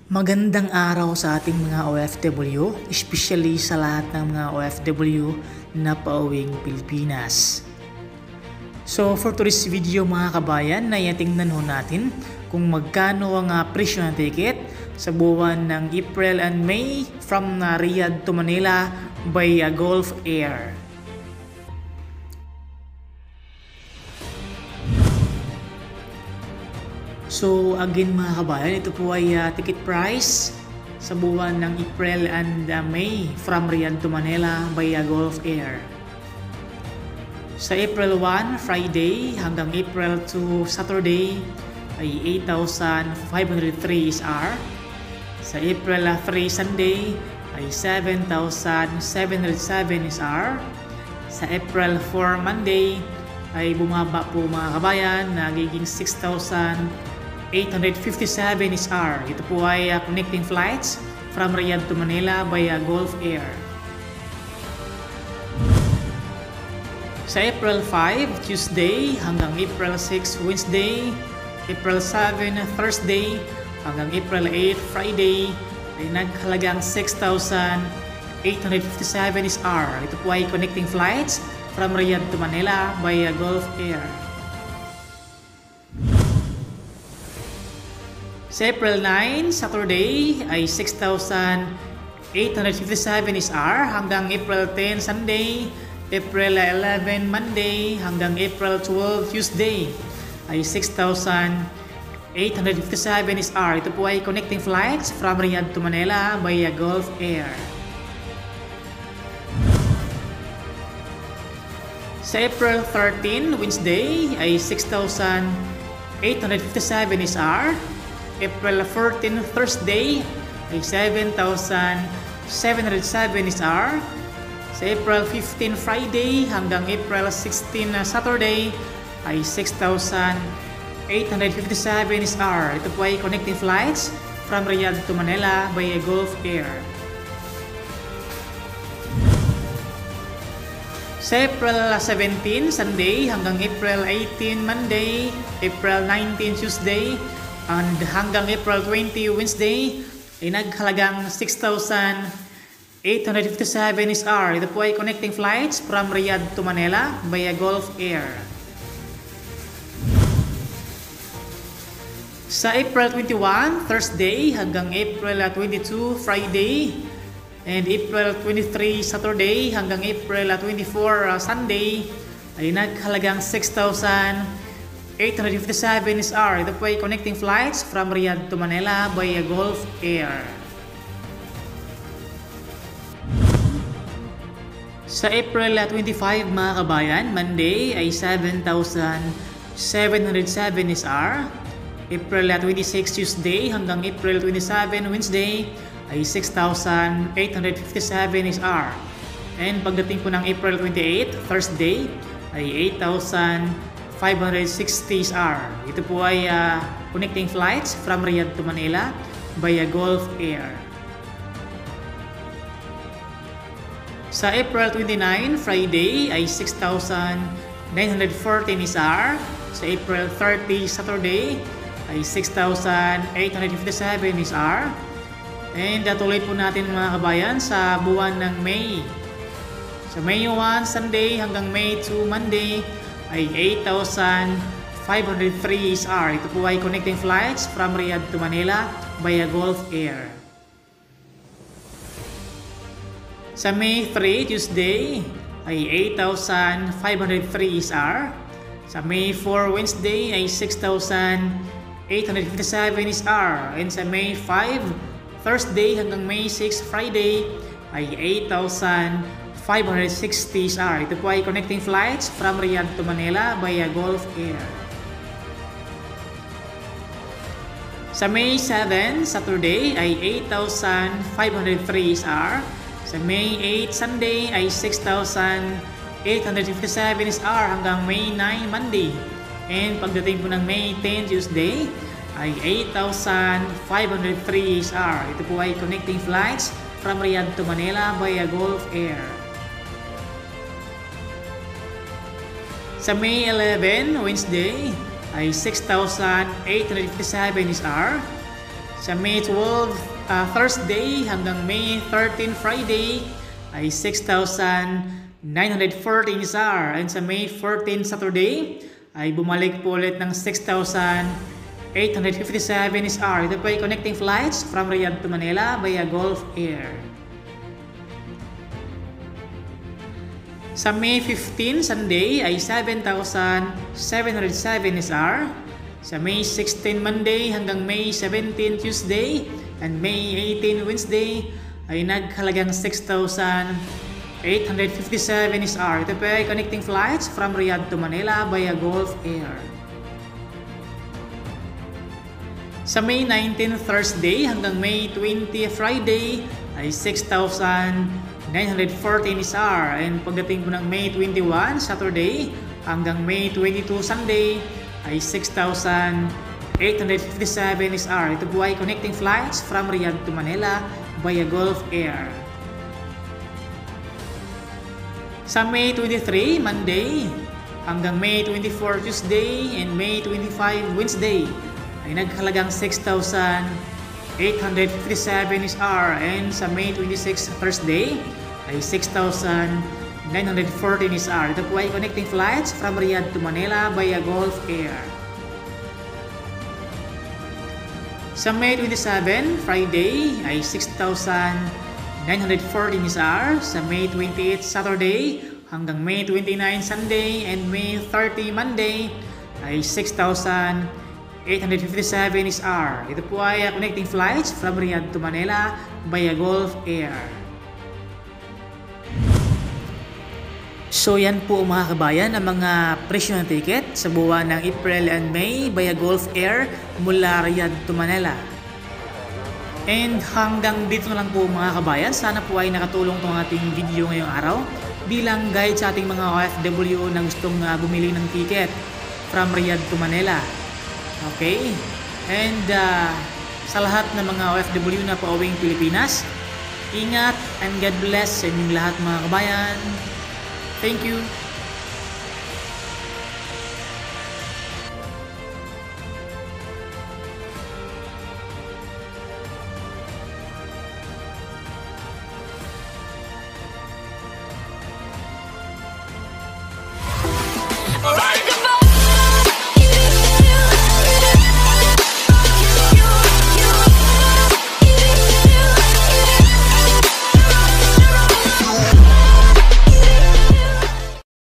Magandang araw sa ating mga OFW, especially sa lahat ng mga OFW na pauwing Pilipinas. So for today's video mga kabayan, tingnan ho natin kung magkano ang presyo ng ticket sa buwan ng April and May from Riyadh to Manila by Gulf Air. So again mga kabayan, ito po ay ticket price sa buwan ng April and May from Riyadh to Manila by Gulf Air. Sa April 1, Friday hanggang April 2, Saturday ay 8,503 SR. Sa April 3, Sunday ay 7,707 SR. Sa April 4, Monday ay bumaba po mga kabayan, nagiging 6,857 SR. Ito po ay connecting flights from Riyadh to Manila by Gulf Air. Sa April 5, Tuesday hanggang April 6, Wednesday, April 7, Thursday hanggang April 8, Friday ay naghalagang 6,857 SR. Ito po ay connecting flights from Riyadh to Manila by Gulf Air. Sa April 9, Saturday ay 6,857 SR hanggang April 10, Sunday, April 11, Monday hanggang April 12, Tuesday ay 6,857 SR. Ito po ay connecting flights from Riyadh to Manila by Gulf Air. Sa April 13, Wednesday ay 6,857 SR. April 14, Thursday ay 7,707 SR. Sa April 15, Friday hanggang April 16, Saturday ay 6,857 SR. Ito po ay connecting flights from Riyadh to Manila by Gulf Air. Sa April 17, Sunday hanggang April 18, Monday, April 19, Tuesday, and hanggang April 20, Wednesday, ay naghalagang 6,857 SR. Ito po ay connecting flights from Riyadh to Manila by Gulf Air. Sa April 21, Thursday hanggang April 22, Friday, and April 23, Saturday hanggang April 24, Sunday, ay naghalagang 6,857 SR. Ito po ay connecting flights from Riyadh to Manila by Gulf Air. Sa April 25 mga kabayan, Monday ay 7,707 SR. April 26, Tuesday hanggang April 27, Wednesday ay 6,857 SR. And pagdating po ng April 28, Thursday ay 8,560 SR. Ito po ay connecting flights from Riyadh to Manila by Gulf Air. Sa April 29, Friday ay 6,914 SR. Sa April 30, Saturday ay 6,857 SR. And tuloy po natin mga kabayan sa buwan ng May. Sa May 1, Sunday hanggang May 2, Monday ay 8,503 SR. Ito po ay connecting flights from Riyadh to Manila by Gulf Air. Sa May 3, Tuesday ay 8,503 SR. Sa May 4, Wednesday ay 6,857 SR. And sa May 5, Thursday hanggang May 6, Friday ay 8,560 SR. Ito po ay connecting flights from Riyadh to Manila by Gulf Air. Sa May 7, Saturday ay 8,503 SR. Sa May 8, Sunday ay 6,857 SR hanggang May 9, Monday. And pagdating po ng May 10, Tuesday ay 8,503 SR. Ito po ay connecting flights from Riyadh to Manila by Gulf Air. Sa May 11, Wednesday ay 6,857 SR. Sa May 12 Thursday hanggang May 13 Friday ay 6,914 SR. And sa May 14 Saturday ay bumalik po ulit ng 6,857 SR. Ito po ay connecting flights from Riyadh to Manila via Gulf Air. Sa May 15 Sunday ay 7,707 SR. Sa May 16 Monday hanggang May 17 Tuesday and May 18 Wednesday ay naghalagang 6,857 SR. Ito po ay connecting flights from Riyadh to Manila via Gulf Air. Sa May 19 Thursday hanggang May 20 Friday ay 6,914 SR. And pagdating po ng May 21 Saturday hanggang May 22 Sunday ay 6,857 SR. Ito po ay connecting flights from Riyadh to Manila via Gulf Air. Sa May 23 Monday hanggang May 24 Tuesday and May 25 Wednesday ay naghalagang 6,857 SR. And sa May 26 Thursday ay 6,914 SR. Ito po ay connecting flights from Riyadh to Manila via Gulf Air. Sa May 27 Friday ay 6,914 SR. Sa May 28 Saturday hanggang May 29 Sunday and May 30 Monday ay 6,857 SR. Ito po ay connecting flights from Riyadh to Manila via Gulf Air. So yan po mga kabayan ang mga presyo ng ticket sa buwan ng April and May via Gulf Air mula Riyadh to Manila. And hanggang dito na lang po mga kabayan. Sana po ay nakatulong itong ating video ngayong araw bilang guide sa ating mga OFW na gustong bumili ng ticket from Riyadh to Manila. Okay? And sa lahat ng mga OFW na pauwing Pilipinas, ingat and God bless sa inyong lahat mga kabayan. Thank you.